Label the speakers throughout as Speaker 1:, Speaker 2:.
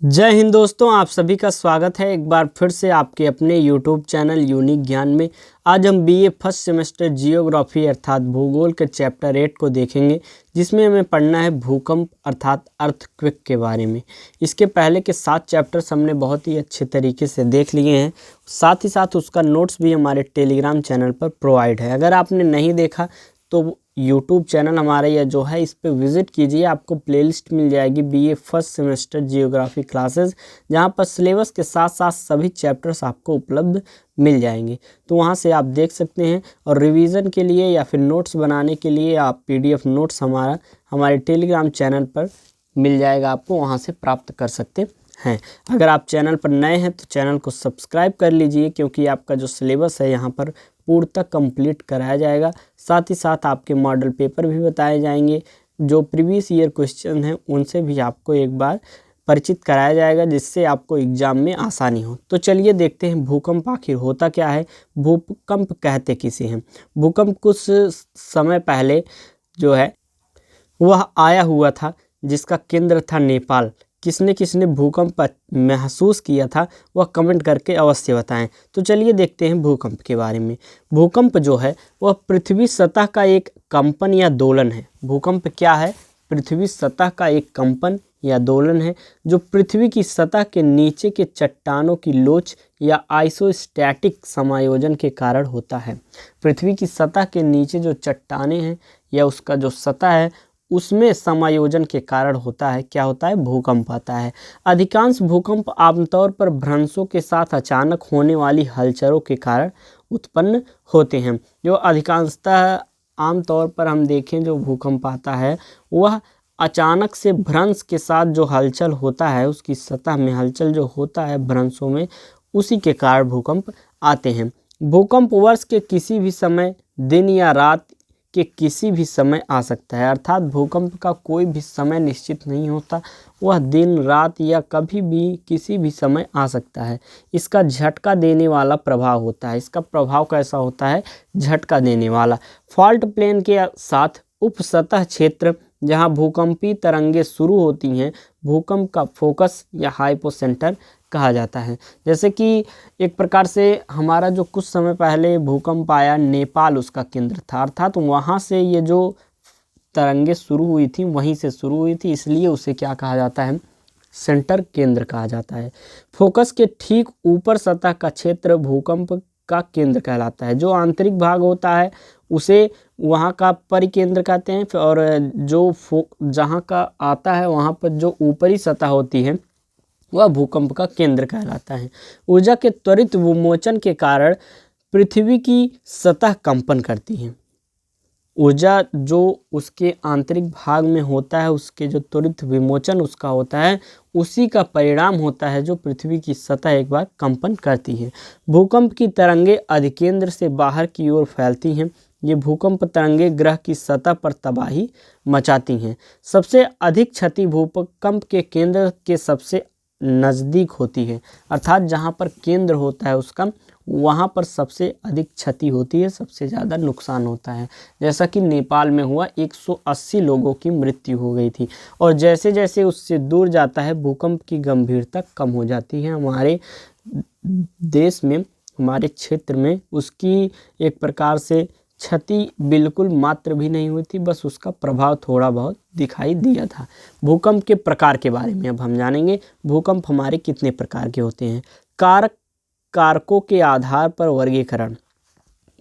Speaker 1: जय हिंद दोस्तों, आप सभी का स्वागत है एक बार फिर से आपके अपने यूट्यूब चैनल यूनिक ज्ञान में। आज हम बीए फर्स्ट सेमेस्टर जियोग्राफी अर्थात भूगोल के चैप्टर 8 को देखेंगे, जिसमें हमें पढ़ना है भूकंप अर्थात अर्थक्वेक के बारे में। इसके पहले के 7 चैप्टर्स हमने बहुत ही अच्छे तरीके से देख लिए हैं, साथ ही साथ उसका नोट्स भी हमारे टेलीग्राम चैनल पर प्रोवाइड है। अगर आपने नहीं देखा तो यूट्यूब चैनल हमारा यह जो है इस पर विज़िट कीजिए, आपको प्लेलिस्ट मिल जाएगी BA first semester geography classes, जहां पर सिलेबस के साथ साथ सभी चैप्टर्स आपको उपलब्ध मिल जाएंगे। तो वहां से आप देख सकते हैं, और रिवीजन के लिए या फिर नोट्स बनाने के लिए आप पीडीएफ नोट्स हमारे टेलीग्राम चैनल पर मिल जाएगा, आपको वहां से प्राप्त कर सकते हैं। अगर आप चैनल पर नए हैं तो चैनल को सब्सक्राइब कर लीजिए, क्योंकि आपका जो सिलेबस है यहाँ पर पूर्णतः कंप्लीट कराया जाएगा। साथ ही साथ आपके मॉडल पेपर भी बताए जाएंगे, जो प्रीवियस ईयर क्वेश्चन हैं उनसे भी आपको एक बार परिचित कराया जाएगा, जिससे आपको एग्जाम में आसानी हो। तो चलिए देखते हैं भूकंप आखिर होता क्या है, भूकंप कहते किसे हैं। भूकंप कुछ समय पहले जो है वह आया हुआ था, जिसका केंद्र था नेपाल। किसने किसने भूकंप महसूस किया था वह कमेंट करके अवश्य बताएं। तो चलिए देखते हैं भूकंप के बारे में। भूकंप जो है वह पृथ्वी सतह का एक कंपन या दोलन है। भूकंप क्या है? पृथ्वी सतह का एक कंपन या दोलन है, जो पृथ्वी की सतह के नीचे के चट्टानों की लोच या आइसोस्टैटिक समायोजन के कारण होता है। पृथ्वी की सतह के नीचे जो चट्टानें हैं या उसका जो सतह है उसमें समायोजन के कारण होता है। क्या होता है? भूकंप आता है। अधिकांश भूकंप आमतौर पर भ्रंशों के साथ अचानक होने वाली हलचलों के कारण उत्पन्न होते हैं। जो अधिकांशतः आमतौर पर हम देखें जो भूकंप आता है वह अचानक से भ्रंश के साथ जो हलचल होता है, उसकी सतह में हलचल जो होता है भ्रंशों में, उसी के कारण भूकंप आते हैं। भूकंप वर्ष के किसी भी समय, दिन या रात के किसी भी समय आ सकता है। अर्थात भूकंप का कोई भी समय निश्चित नहीं होता, वह दिन रात या कभी भी किसी भी समय आ सकता है। इसका झटका देने वाला प्रभाव होता है। इसका प्रभाव कैसा होता है? झटका देने वाला। फॉल्ट प्लेन के साथ उपसतह क्षेत्र जहां भूकंपी तरंगे शुरू होती हैं, भूकंप का फोकस या हाइपोसेंटर कहा जाता है। जैसे कि एक प्रकार से हमारा जो कुछ समय पहले भूकंप आया, नेपाल उसका केंद्र था, अर्थात वहाँ से ये जो तरंगे शुरू हुई थी वहीं से शुरू हुई थी, इसलिए उसे क्या कहा जाता है? सेंटर, केंद्र कहा जाता है। फोकस के ठीक ऊपर सतह का क्षेत्र भूकंप का केंद्र कहलाता है। जो आंतरिक भाग होता है उसे वहाँ का परिकेंद्र कहते हैं, और जो जहाँ का आता है वहाँ पर जो ऊपरी सतह होती है वह भूकंप का केंद्र कहलाता है। ऊर्जा के त्वरित विमोचन के कारण पृथ्वी की सतह कंपन करती है। ऊर्जा जो उसके आंतरिक भाग में होता है, उसके जो त्वरित विमोचन उसका होता है, उसी का परिणाम होता है जो पृथ्वी की सतह एक बार कंपन करती है। भूकंप की तरंगे अधिकेंद्र से बाहर की ओर फैलती हैं। ये भूकंप तरंगे ग्रह की सतह पर तबाही मचाती हैं। सबसे अधिक क्षति भूकंप के केंद्र के सबसे नज़दीक होती है, अर्थात जहाँ पर केंद्र होता है उसका, वहाँ पर सबसे अधिक क्षति होती है, सबसे ज़्यादा नुकसान होता है। जैसा कि नेपाल में हुआ, 180 लोगों की मृत्यु हो गई थी। और जैसे जैसे उससे दूर जाता है भूकंप की गंभीरता कम हो जाती है। हमारे देश में, हमारे क्षेत्र में उसकी एक प्रकार से क्षति बिल्कुल मात्र भी नहीं हुई थी, बस उसका प्रभाव थोड़ा बहुत दिखाई दिया था। भूकंप के प्रकार के बारे में अब हम जानेंगे। भूकंप हमारे कितने प्रकार के होते हैं? कारकों के आधार पर वर्गीकरण।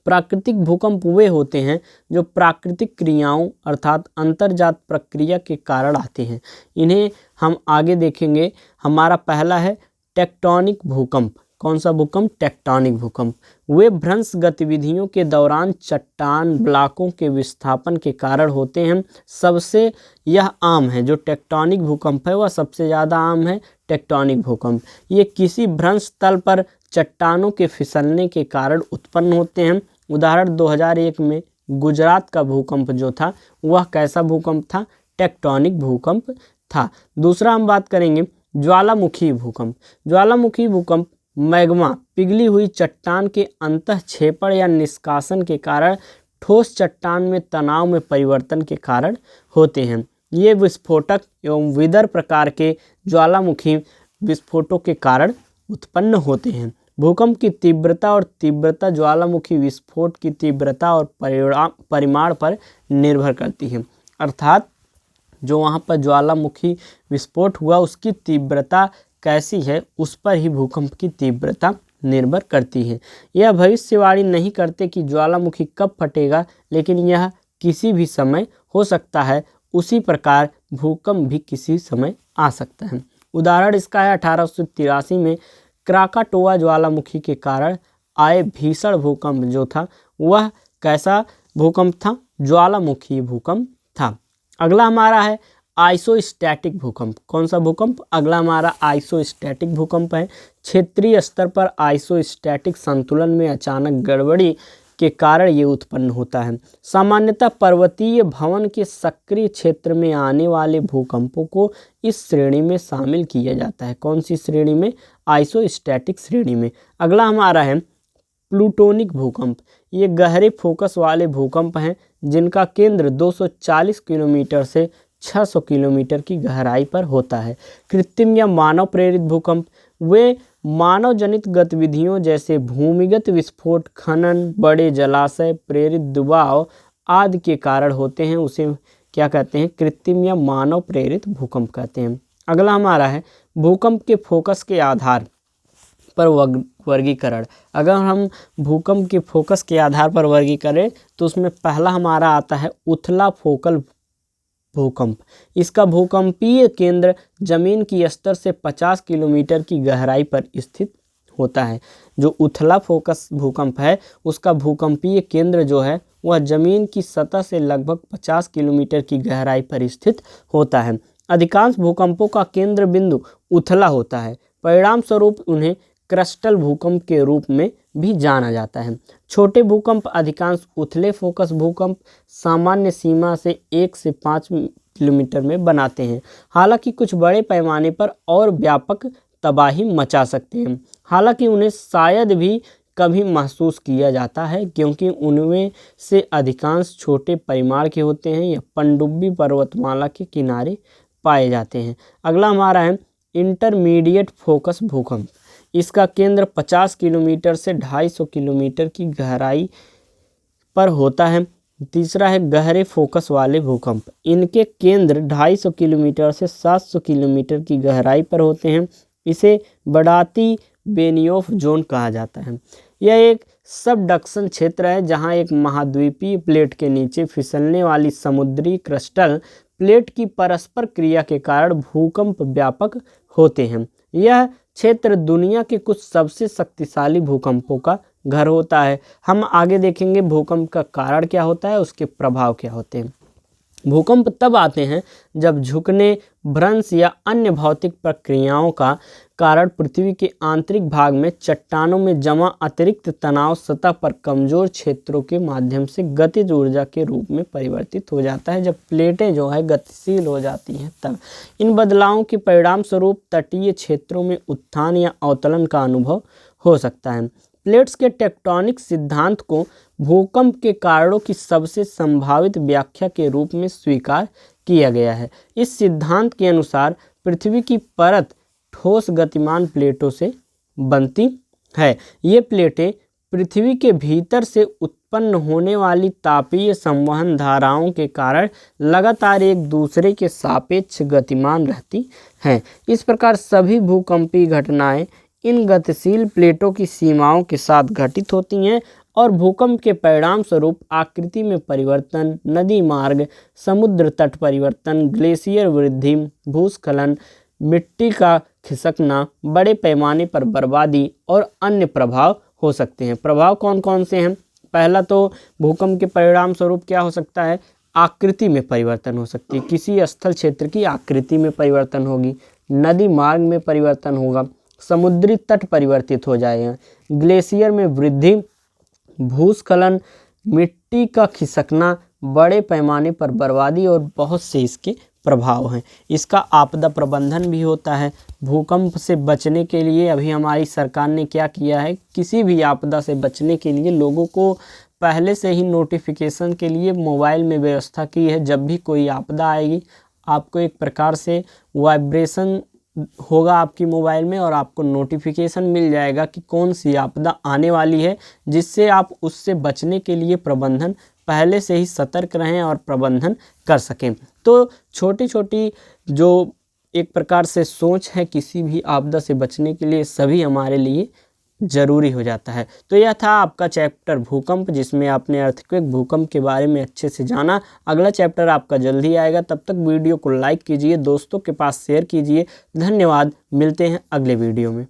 Speaker 1: प्राकृतिक भूकंप वे होते हैं जो प्राकृतिक क्रियाओं अर्थात अंतर्जात प्रक्रिया के कारण आते हैं। इन्हें हम आगे देखेंगे। हमारा पहला है टेक्टोनिक भूकंप। कौन सा भूकंप? टेक्टोनिक भूकंप। वे भ्रंश गतिविधियों के दौरान चट्टान ब्लॉकों के विस्थापन के कारण होते हैं। सबसे यह आम है, जो टेक्टोनिक भूकंप है वह सबसे ज़्यादा आम है, टेक्टोनिक भूकंप। ये किसी भ्रंश तल पर चट्टानों के फिसलने के कारण उत्पन्न होते हैं। उदाहरण 2001 में गुजरात का भूकंप जो था वह कैसा भूकंप था? टेक्टोनिक भूकंप था। दूसरा हम बात करेंगे ज्वालामुखी भूकंप। ज्वालामुखी भूकंप मैग्मा, पिघली हुई चट्टान के अंतःक्षेपण या निष्कासन के कारण ठोस चट्टान में तनाव में परिवर्तन के कारण होते हैं। ये विस्फोटक एवं विदर प्रकार के ज्वालामुखी विस्फोटों के कारण उत्पन्न होते हैं। भूकंप की तीव्रता और तीव्रता ज्वालामुखी विस्फोट की तीव्रता और परिमाण पर निर्भर करती है। अर्थात जो वहाँ पर ज्वालामुखी विस्फोट हुआ उसकी तीव्रता कैसी है उस पर ही भूकंप की तीव्रता निर्भर करती है। यह भविष्यवाणी नहीं करते कि ज्वालामुखी कब फटेगा, लेकिन यह किसी भी समय हो सकता है। उसी प्रकार भूकंप भी किसी समय आ सकता है। उदाहरण इसका है 1883 में क्राकाटोआ ज्वालामुखी के कारण आए भीषण भूकंप जो था वह कैसा भूकंप था? ज्वालामुखी भूकंप था। अगला हमारा है आइसोस्टैटिक भूकंप। कौन सा भूकंप? अगला हमारा आइसोस्टैटिक भूकंप है। क्षेत्रीय स्तर पर आइसोस्टैटिक संतुलन में अचानक गड़बड़ी के कारण ये उत्पन्न होता है। सामान्यतः पर्वतीय भवन के सक्रिय क्षेत्र में आने वाले भूकंपों को इस श्रेणी में शामिल किया जाता है। कौन सी श्रेणी में? आइसोस्टैटिक श्रेणी में। अगला हमारा है प्लूटोनिक भूकंप। ये गहरे फोकस वाले भूकंप हैं जिनका केंद्र 240 किलोमीटर से 600 किलोमीटर की गहराई पर होता है। कृत्रिम या मानव प्रेरित भूकंप वे मानव जनित गतिविधियों जैसे भूमिगत विस्फोट, खनन, बड़े जलाशय, प्रेरित दबाव आदि के कारण होते हैं। उसे क्या कहते हैं? कृत्रिम या मानव प्रेरित भूकंप कहते हैं। अगला हमारा है भूकंप के फोकस के आधार पर वर्गीकरण। अगर हम भूकंप के फोकस के आधार पर वर्गीकरण तो उसमें पहला हमारा आता है उथला फोकल भूकंप। इसका भूकंपीय केंद्र जमीन की स्तर से 50 किलोमीटर की गहराई पर स्थित होता है। जो उथला फोकस भूकंप है उसका भूकंपीय केंद्र जो है वह जमीन की सतह से लगभग 50 किलोमीटर की गहराई पर स्थित होता है। अधिकांश भूकंपों का केंद्र बिंदु उथला होता है। परिणाम स्वरूप उन्हें क्रस्टल भूकंप के रूप में भी जाना जाता है। छोटे भूकंप अधिकांश उथले फोकस भूकंप सामान्य सीमा से 1 से 5 किलोमीटर में बनाते हैं। हालांकि कुछ बड़े पैमाने पर और व्यापक तबाही मचा सकते हैं। हालांकि उन्हें शायद भी कभी महसूस किया जाता है क्योंकि उनमें से अधिकांश छोटे परिमाण के होते हैं या पनडुब्बी पर्वतमाला के किनारे पाए जाते हैं। अगला हमारा है इंटरमीडिएट फोकस भूकंप। इसका केंद्र 50 किलोमीटर से 250 किलोमीटर की गहराई पर होता है। तीसरा है गहरे फोकस वाले भूकंप। इनके केंद्र 250 किलोमीटर से 700 किलोमीटर की गहराई पर होते हैं। इसे बडाती बेनियोफ जोन कहा जाता है। यह एक सबडक्शन क्षेत्र है जहां एक महाद्वीपीय प्लेट के नीचे फिसलने वाली समुद्री क्रिस्टल प्लेट की परस्पर क्रिया के कारण भूकंप व्यापक होते हैं। यह क्षेत्र दुनिया के कुछ सबसे शक्तिशाली भूकंपों का घर होता है। हम आगे देखेंगे भूकंप का कारण क्या होता है, उसके प्रभाव क्या होते हैं। भूकंप तब आते हैं जब झुकने, भ्रंश या अन्य भौतिक प्रक्रियाओं का कारण पृथ्वी के आंतरिक भाग में चट्टानों में जमा अतिरिक्त तनाव सतह पर कमजोर क्षेत्रों के माध्यम से गतिज ऊर्जा के रूप में परिवर्तित हो जाता है। जब प्लेटें जो है गतिशील हो जाती हैं तब इन बदलावों के परिणाम स्वरूप तटीय क्षेत्रों में उत्थान या अवतरण का अनुभव हो सकता है। प्लेट्स के टेक्टोनिक सिद्धांत को भूकंप के कारणों की सबसे संभावित व्याख्या के रूप में स्वीकार किया गया है। इस सिद्धांत के अनुसार पृथ्वी की परत ठोस गतिमान प्लेटों से बनती है। ये प्लेटें पृथ्वी के भीतर से उत्पन्न होने वाली तापीय संवहन धाराओं के कारण लगातार एक दूसरे के सापेक्ष गतिमान रहती हैं। इस प्रकार सभी भूकंपीय घटनाएं इन गतिशील प्लेटों की सीमाओं के साथ घटित होती हैं और भूकंप के परिणाम स्वरूप आकृति में परिवर्तन, नदी मार्ग, समुद्र तट परिवर्तन, ग्लेशियर वृद्धि, भूस्खलन, मिट्टी का खिसकना, बड़े पैमाने पर बर्बादी और अन्य प्रभाव हो सकते हैं। प्रभाव कौन कौन से हैं? पहला तो भूकंप के परिणाम स्वरूप क्या हो सकता है, आकृति में परिवर्तन हो सकती है। किसी स्थल क्षेत्र की आकृति में परिवर्तन होगी, नदी मार्ग में परिवर्तन होगा, समुद्री तट परिवर्तित हो जाएगा, ग्लेशियर में वृद्धि, भूस्खलन, मिट्टी का खिसकना, बड़े पैमाने पर बर्बादी और बहुत से इसके प्रभाव हैं। इसका आपदा प्रबंधन भी होता है। भूकंप से बचने के लिए अभी हमारी सरकार ने क्या किया है, किसी भी आपदा से बचने के लिए लोगों को पहले से ही नोटिफिकेशन के लिए मोबाइल में व्यवस्था की है। जब भी कोई आपदा आएगी आपको एक प्रकार से वाइब्रेशन होगा आपकी मोबाइल में और आपको नोटिफिकेशन मिल जाएगा कि कौन सी आपदा आने वाली है, जिससे आप उससे बचने के लिए प्रबंधन पहले से ही सतर्क रहें और प्रबंधन कर सकें। तो छोटी छोटी जो एक प्रकार से सोच है किसी भी आपदा से बचने के लिए, सभी हमारे लिए ज़रूरी हो जाता है। तो यह था आपका चैप्टर भूकंप, जिसमें आपने अर्थक्वेक भूकंप के बारे में अच्छे से जाना। अगला चैप्टर आपका जल्द ही आएगा, तब तक वीडियो को लाइक कीजिए, दोस्तों के पास शेयर कीजिए। धन्यवाद, मिलते हैं अगले वीडियो में।